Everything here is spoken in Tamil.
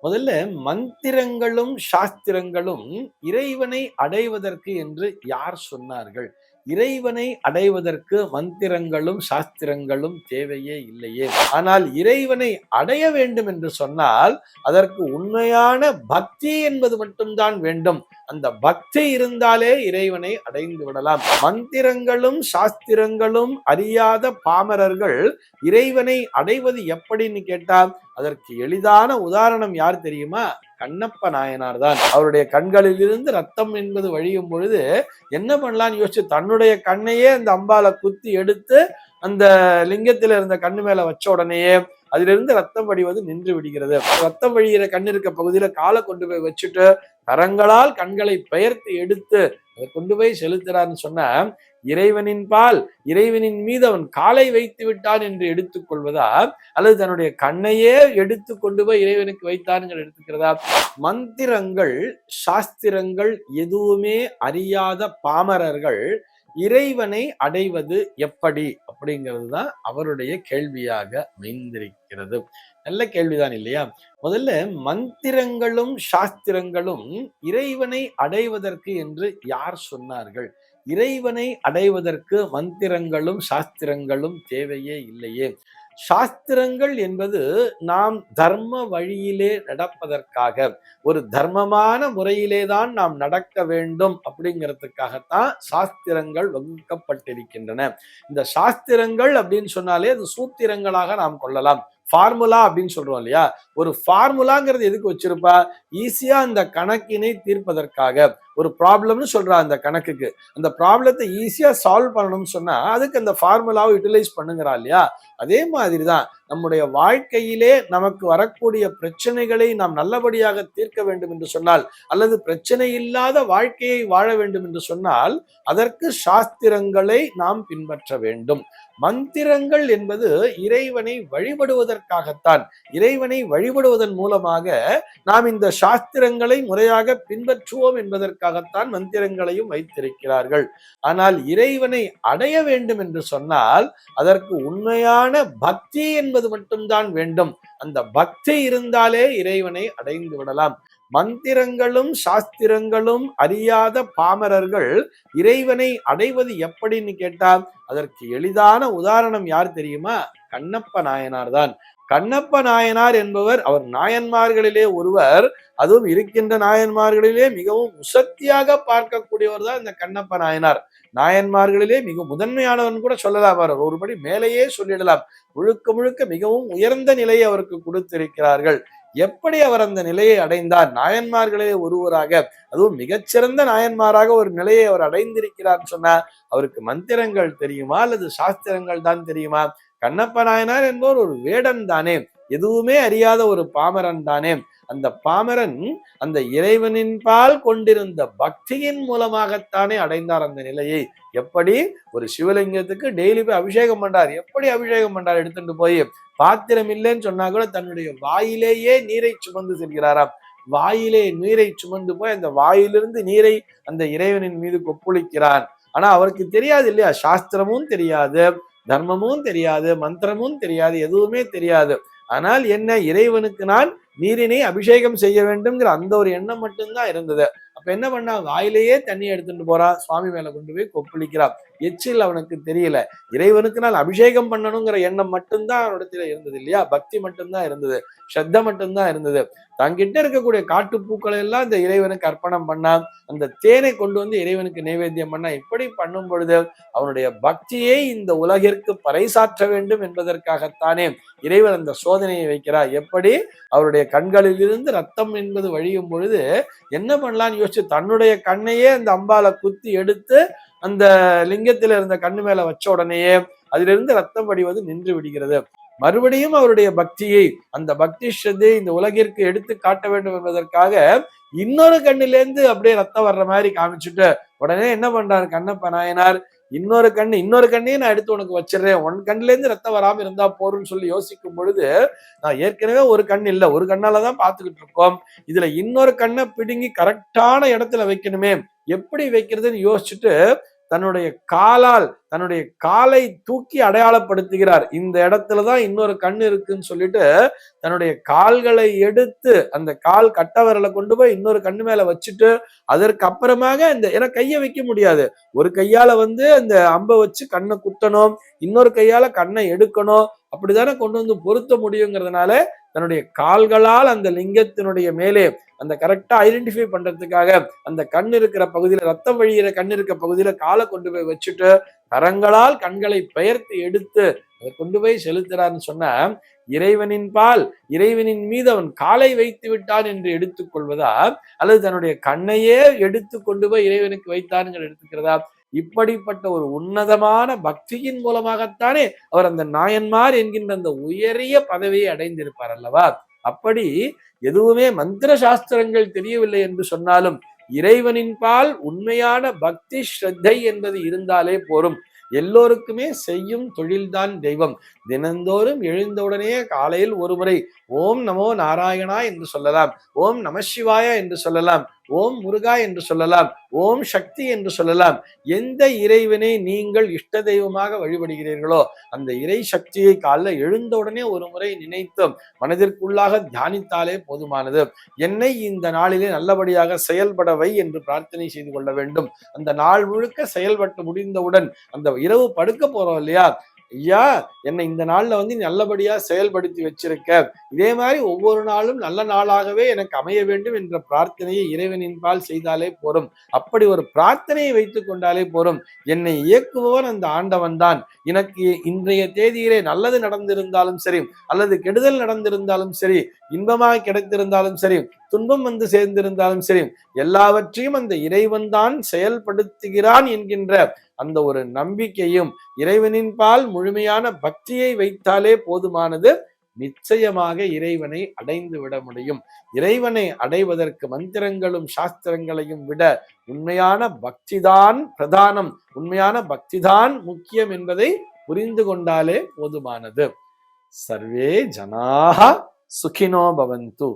முதல்ல மந்திரங்களும் சாஸ்திரங்களும் இறைவனை அடைவதற்கு என்று யார் சொன்னார்கள்? இறைவனை அடைவதற்கு மந்திரங்களும் சாஸ்திரங்களும் தேவையே இல்லையே. ஆனால் இறைவனை அடைய வேண்டும் என்று சொன்னால் அதற்கு உண்மையான பக்தி என்பது மட்டும்தான் வேண்டும். அந்த பக்தி இருந்தாலே இறைவனை அடைந்து விடலாம். மந்திரங்களும் சாஸ்திரங்களும் அறியாத பாமரர்கள் இறைவனை அடைவது எப்படின்னு கேட்டால் அதற்கு எளிதான உதாரணம் யார் தெரியுமா? கண்ணப்ப நாயனார் தான். அவருடைய கண்களில் இருந்து ரத்தம் என்பது வழியும் பொழுது என்ன பண்ணலாம்னு யோசிச்சு தன்னுடைய கண்ணையே அந்த அம்பால குத்தி எடுத்து அந்த லிங்கத்தில இருந்த கண்ணு மேல வச்ச உடனேயே அதிலிருந்து ரத்தம் வடிவது நின்று விடுகிறது. ரத்தம் வழிகிற கண் இருக்க பகுதியில காலை கொண்டு போய் வச்சுட்டு கரங்களால் கண்களை பெயர்த்து எடுத்து அதை கொண்டு போய் செலுத்துறான்னு சொன்ன இறைவனின் பால் இறைவனின் மீது அவன் காலை வைத்து விட்டான் என்று எடுத்துக்கொள்வதா, அல்லது தன்னுடைய கண்ணையே எடுத்து கொண்டு போய் இறைவனுக்கு வைத்தான் எடுத்துக்கிறதா? மந்திரங்கள் சாஸ்திரங்கள் எதுவுமே அறியாத பாமரர்கள் இறைவனை அடைவது எப்படி அப்படிங்கிறது தான் அவருடைய கேள்வியாக அமைந்திருக்கிறது. நல்ல கேள்விதான் இல்லையா? முதல்ல மந்திரங்களும் சாஸ்திரங்களும் இறைவனை அடைவதற்கு என்று யார் சொன்னார்கள்? இறைவனை அடைவதற்கு மந்திரங்களும் சாஸ்திரங்களும் தேவையே இல்லையே. சாஸ்திரங்கள் என்பது நாம் தர்ம வழியிலே நடப்பதற்காக, ஒரு தர்மமான முறையிலே தான் நாம் நடக்க வேண்டும் அப்படிங்கிறதுக்காகத்தான் சாஸ்திரங்கள் வகுக்கப்பட்டிருக்கின்றன. இந்த சாஸ்திரங்கள் அப்படின்னு சொன்னாலே அது சூத்திரங்களாக நாம் கொள்ளலாம். ஃபார்முலா அப்படின்னு சொல்றோம் இல்லையா? ஒரு ஃபார்முலாங்கிறது எதுக்கு வச்சிருப்பா? ஈஸியா அந்த கணக்கினை தீர்ப்பதற்காக. ஒரு ப்ராப்ளம்னு சொல்றா அந்த கணக்குக்கு, அந்த ப்ராப்ளத்தை ஈஸியா சால்வ் பண்ணணும்னு சொன்னா அதுக்கு அந்த ஃபார்முலாவை யூட்டிலைஸ் பண்ணுங்கிறா இல்லையா? அதே மாதிரிதான் நம்முடைய வாழ்க்கையிலே நமக்கு வரக்கூடிய பிரச்சனைகளை நாம் நல்லபடியாக தீர்க்க வேண்டும் என்று சொன்னால், அல்லது பிரச்சனை இல்லாத வாழ்க்கையை வாழ வேண்டும் என்று சொன்னால் அதற்கு சாஸ்திரங்களை நாம் பின்பற்ற வேண்டும். மந்திரங்கள் என்பது இறைவனை வழிபடுவதற்காகத்தான். இறைவனை வழிபடுவதன் மூலமாக நாம் இந்த சாஸ்திரங்களை முறையாக பின்பற்றுவோம் என்பதற்காகத்தான் மந்திரங்களையும் வைத்திருக்கிறார்கள். ஆனால் இறைவனை அடைய வேண்டும் என்று சொன்னால் அதற்கு உண்மையான பக்தி என்பது மட்டும்தான் வேண்டும். அந்த பக்தி இருந்தாலே இறைவனை அடைந்து விடலாம். மந்திரங்களும் சாஸ்திரங்களும் அறியாத பாமரர்கள் இறைவனை அடைவது எப்படின்னு கேட்டால் அதற்கு எளிதான உதாரணம் யார் தெரியுமா? கண்ணப்ப நாயனார் தான். கண்ணப்ப நாயனார் என்பவர் அவர் நாயன்மார்களிலே ஒருவர். அதுவும் இருக்கின்ற நாயன்மார்களிலே மிகவும் உசத்தியாக பார்க்கக்கூடியவர் தான் இந்த கண்ணப்ப நாயனார். நாயன்மார்களிலே மிக முதன்மையானவன் கூட சொல்லலாம். அவர் ஒருபடி மேலேயே சொல்லிடலாம். முழுக்க முழுக்க மிகவும் உயர்ந்த நிலையை அவருக்கு கொடுத்திருக்கிறார்கள். எப்படி அவர் அந்த நிலையை அடைந்தார்? நாயன்மார்களே ஒருவராக, அதுவும் மிகச்சிறந்த நாயன்மாராக ஒரு நிலையை அவர் அடைந்திருக்கிறார் சொன்னா அவருக்கு மந்திரங்கள் தெரியுமா அல்லது சாஸ்திரங்கள் தான் தெரியுமா? கண்ணப்ப நாயனார் என்பவர் ஒரு வேடன் தானே, எதுவுமே அறியாத ஒரு பாமரன் தானே. அந்த பாமரன் அந்த இறைவனின் பால் கொண்டிருந்த பக்தியின் மூலமாகத்தானே அடைந்தார் அந்த நிலையை. எப்படி? ஒரு சிவலிங்கத்துக்கு டெய்லி போய் அபிஷேகம் பண்றார். எப்படி அபிஷேகம் பண்றார்? எடுத்துட்டு போய் பாத்திரம் இல்லைன்னு சொன்னா கூட தன்னுடைய வாயிலேயே நீரை சுமந்து செல்கிறாராம். வாயிலே நீரை சுமந்து போய் அந்த வாயிலிருந்து நீரை அந்த இறைவனின் மீது கொப்புளிக்கிறான். ஆனா அவருக்கு தெரியாது இல்லையா? சாஸ்திரமும் தெரியாது, தர்மமும் தெரியாது, மந்திரமும் தெரியாது, எதுவுமே தெரியாது. ஆனால் என்ன? இறைவனுக்கு நான் நீரினை அபிஷேகம் செய்ய வேண்டும்ங்கிற அந்த ஒரு எண்ணம் மட்டும்தான் இருந்தது. அப்ப என்ன பண்ணா? வாயிலேயே தண்ணி எடுத்துட்டு போறா, சுவாமி மேல கொண்டு போய் கொப்பளிக்கிறா. எச்சில் அவனுக்கு தெரியல. இறைவனுக்கு நான் அபிஷேகம் பண்ணணுங்கிற எண்ணம் மட்டும்தான் அவனிடத்துல இருந்தது இல்லையா? பக்தி மட்டும்தான் இருந்தது, ஸ்ரத்த மட்டும்தான் இருந்தது. தங்கிட்ட இருக்கக்கூடிய காட்டுப்பூக்களை எல்லாம் இந்த இறைவனுக்கு அர்ப்பணம் பண்ணா, அந்த தேனை கொண்டு வந்து இறைவனுக்கு நைவேத்தியம் பண்ணா. இப்படி பண்ணும் பொழுது அவனுடைய பக்தியை இந்த உலகிற்கு பறைசாற்ற வேண்டும் என்பதற்காகத்தானே இறைவன் அந்த சோதனையை வைக்கிறார். எப்படி? அவருடைய கண்களில் இருந்து ரத்தம் என்பது வழியும் பொழுது என்ன பண்ணலாம்னு யோசிச்சு தன்னுடைய கண்ணையே அந்த அம்பால குத்தி எடுத்து அந்த லிங்கத்தில இருந்த கண்ணு மேல வச்ச உடனேயே அதிலிருந்து ரத்தம் வடிவது நின்று விடுகிறது. மறுபடியும் அவருடைய பக்தியை, அந்த பக்தி ஸ்ரத்தையை இந்த உலகிற்கு எடுத்து காட்ட வேண்டும் என்பதற்காக இன்னொரு கண்ணிலேருந்து அப்படியே ரத்தம் வர்ற மாதிரி காமிச்சுட்டு உடனே என்ன பண்றாரு கண்ணப்ப நாயனார்? இன்னொரு கண்ணையும் நான் எடுத்து உனக்கு வச்சிடறேன், உன் கண்ணுல இருந்து ரத்தம் வராம இருந்தா போறோம்னு சொல்லி யோசிக்கும் பொழுது, நான் ஏற்கனவே ஒரு கண் இல்லை, ஒரு கண்ணாலதான் பார்த்துக்கிட்டு இருக்கோம். இதுல இன்னொரு கண்ணை பிடுங்கி கரெக்டான இடத்துல வைக்கணுமே, எப்படி வைக்கிறதுன்னு யோசிச்சுட்டு தன்னுடைய காலால் தன்னுடைய காலை தூக்கி அடையாளப்படுத்துகிறார். இந்த இடத்துலதான் இன்னொரு கண் இருக்குன்னு சொல்லிட்டு தன்னுடைய கால்களை எடுத்து அந்த கால் கட்டவரலை கொண்டு போய் இன்னொரு கண்ணு மேல வச்சுட்டு அதற்கு அப்புறமாக இந்த ஏன்னா கையை வைக்க முடியாது. ஒரு கையால அந்த அம்பை வச்சு கண்ணை குத்தணும், இன்னொரு கையால கண்ணை எடுக்கணும், அப்படித்தானே கொண்டு வந்து பொருத்த முடியுங்கிறதுனால தன்னுடைய கால்களால் அந்த லிங்கத்தினுடைய மேலே அந்த கரெக்டா ஐடென்டிஃபை பண்றதுக்காக அந்த கண் இருக்கிற பகுதியில ரத்தம் வழியிற கண் இருக்க பகுதியில காலை கொண்டு போய் வச்சுட்டு கரங்களால் கண்களை பெயர்த்து எடுத்து அதை கொண்டு போய் செலுத்துறான்னு சொன்னா இறைவனின் பால் இறைவனின் மீது அவன் காலை வைத்து விட்டான் என்று எடுத்துக் கொள்வதா அல்லது தன்னுடைய கண்ணையே எடுத்து கொண்டு போய் இறைவனுக்கு வைத்தான் என்று எடுத்துக்கிறதா? இப்படிப்பட்ட ஒரு உன்னதமான பக்தியின் மூலமாகத்தானே அவர் அந்த நாயன்மார் என்கின்ற அந்த உயரிய பதவியை அடைந்திருப்பார் அல்லவா? அப்படி எதுவுமே மந்திர சாஸ்திரங்கள் தெரியவில்லை என்று சொன்னாலும் இறைவனின் பால் உண்மையான பக்தி ஸ்ரத்தை என்பது இருந்தாலே போரும். எல்லோருக்குமே செய்யும் தொழில்தான் தெய்வம். தினந்தோறும் எழுந்தவுடனே காலையில் ஒருமுறை ஓம் நமோ நாராயணா என்று சொல்லலாம், ஓம் நம சிவாயா என்று சொல்லலாம், ஓம் முருகா என்று சொல்லலாம், ஓம் சக்தி என்று சொல்லலாம். எந்த இறைவனை நீங்கள் இஷ்ட தெய்வமாக வழிபடுகிறீர்களோ அந்த இறை சக்தியை காலைல எழுந்தவுடனே ஒரு முறை நினைத்து மனதிற்குள்ளாக தியானித்தாலே போதுமானது. என்னை இந்த நாளிலே நல்லபடியாக செயல்படவை என்று பிரார்த்தனை செய்து கொள்ள வேண்டும். அந்த நாள் முழுக்க செயல்பட்டு முடிந்தவுடன் அந்த இரவு படுக்க போறோம் இல்லையா, ஐயா என்னை இந்த நாள்ல நீ நல்லபடியா செயல்படுத்தி வச்சிருக்க, இதே மாதிரி ஒவ்வொரு நாளும் நல்ல நாளாகவே எனக்கு அமைய வேண்டும் என்ற பிரார்த்தனையை இறைவனின் பால் செய்தாலே போரும். அப்படி ஒரு பிரார்த்தனையை வைத்துக் கொண்டாலே போரும். என்னை இயக்குபவன் அந்த ஆண்டவன் தான். எனக்கு இன்றைய தேதியிலே நல்லது நடந்திருந்தாலும் சரி அல்லது கெடுதல் நடந்திருந்தாலும் சரி, இன்பமாக கிடைத்திருந்தாலும் சரி, துன்பம் சேர்ந்திருந்தாலும் சரி, எல்லாவற்றையும் அந்த இறைவன் தான் செயல்படுத்துகிறான் என்கின்ற அந்த ஒரு நம்பிக்கையும் இறைவனின் பால் முழுமையான பக்தியை வைத்தாலே போதுமானது. நிச்சயமாக இறைவனை அடைந்து விட முடியும். இறைவனை அடைவதற்கு மந்திரங்களும் சாஸ்திரங்களையும் விட உண்மையான பக்திதான் பிரதானம், உண்மையான பக்திதான் முக்கியம் என்பதை புரிந்து கொண்டாலே போதுமானது. சர்வே ஜனாஹ சுகினோ பவந்து.